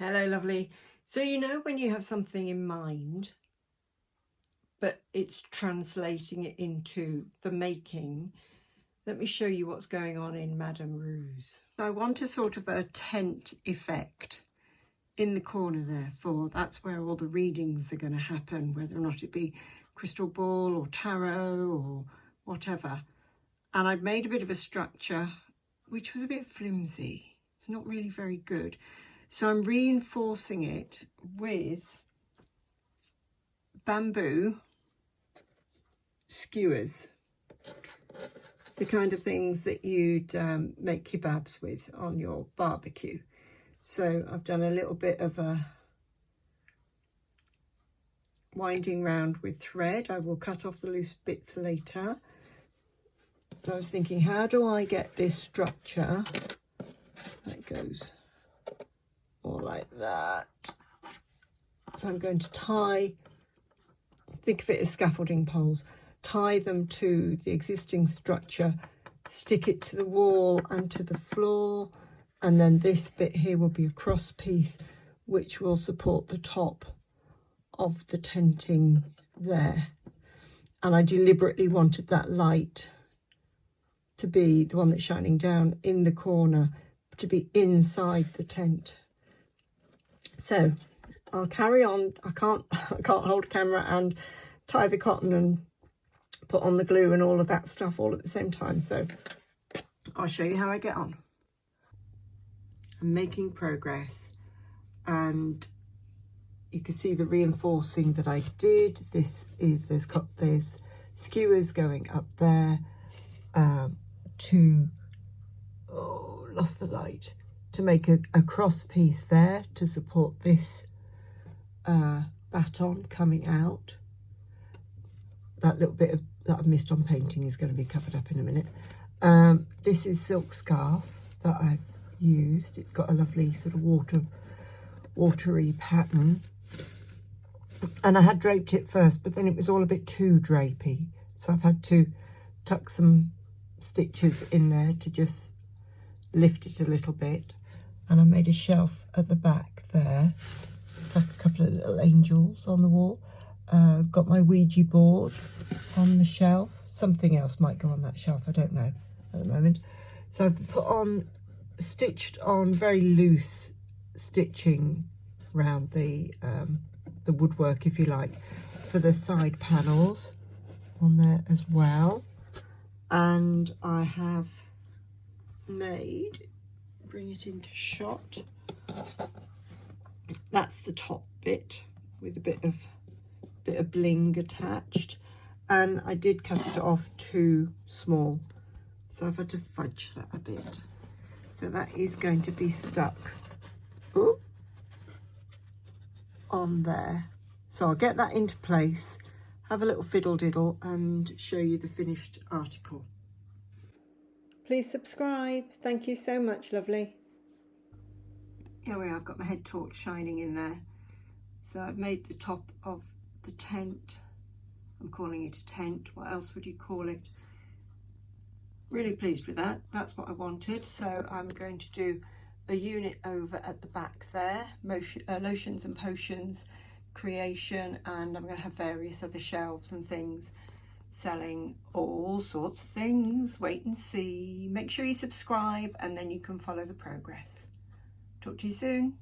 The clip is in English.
Hello, lovely. So you know when you have something in mind, but it's translating it into the making. Let me show you what's going on in Madame Ruse. I want a sort of a tent effect in the corner there, for that's where all the readings are going to happen, whether or not it be crystal ball or tarot or whatever. And I've made a bit of a structure which was a bit flimsy. It's not really very good. So I'm reinforcing it with bamboo skewers, the kind of things that you'd make kebabs with on your barbecue. So I've done a little bit of a winding round with thread. I will cut off the loose bits later. So I was thinking, how do I get this structure that goes all like that? So I'm going to tie, think of it as scaffolding poles, tie them to the existing structure, stick it to the wall and to the floor, and then this bit here will be a cross piece which will support the top of the tenting there. And I deliberately wanted that light to be the one that's shining down in the corner, to be inside the tent. So I'll carry on. I can't hold camera and tie the cotton and put on the glue and all of that stuff all at the same time. So I'll show you how I get on. I'm making progress, and you can see the reinforcing that I did. There's skewers going up there to, lost the light, to make a cross piece there to support this baton coming out. That little bit that I've missed on painting is going to be covered up in a minute. This is silk scarf that I've used. It's got a lovely sort of watery pattern. And I had draped it first, but then it was all a bit too drapey. So I've had to tuck some stitches in there to just lift it a little bit. And I made a shelf at the back there. Stuck a couple of little angels on the wall. Got my Ouija board on the shelf. Something else might go on that shelf, I don't know at the moment. So I've stitched on very loose stitching around the woodwork, if you like, for the side panels on there as well. And I have made, bring it into shot, that's the top bit with a bit of bling attached, and I did cut it off too small, so I've had to fudge that a bit. So that is going to be stuck on there. So I'll get that into place, have a little fiddle diddle, and show you the finished article. Please subscribe. Thank you so much, lovely. Here we are, I've got my head torch shining in there. So I've made the top of the tent. I'm calling it a tent. What else would you call it? Really pleased with that. That's what I wanted. So I'm going to do a unit over at the back there, lotions and potions creation, and I'm going to have various other shelves and things selling all sorts of things. Wait and see. Make sure you subscribe, and then you can follow the progress. Talk to you soon.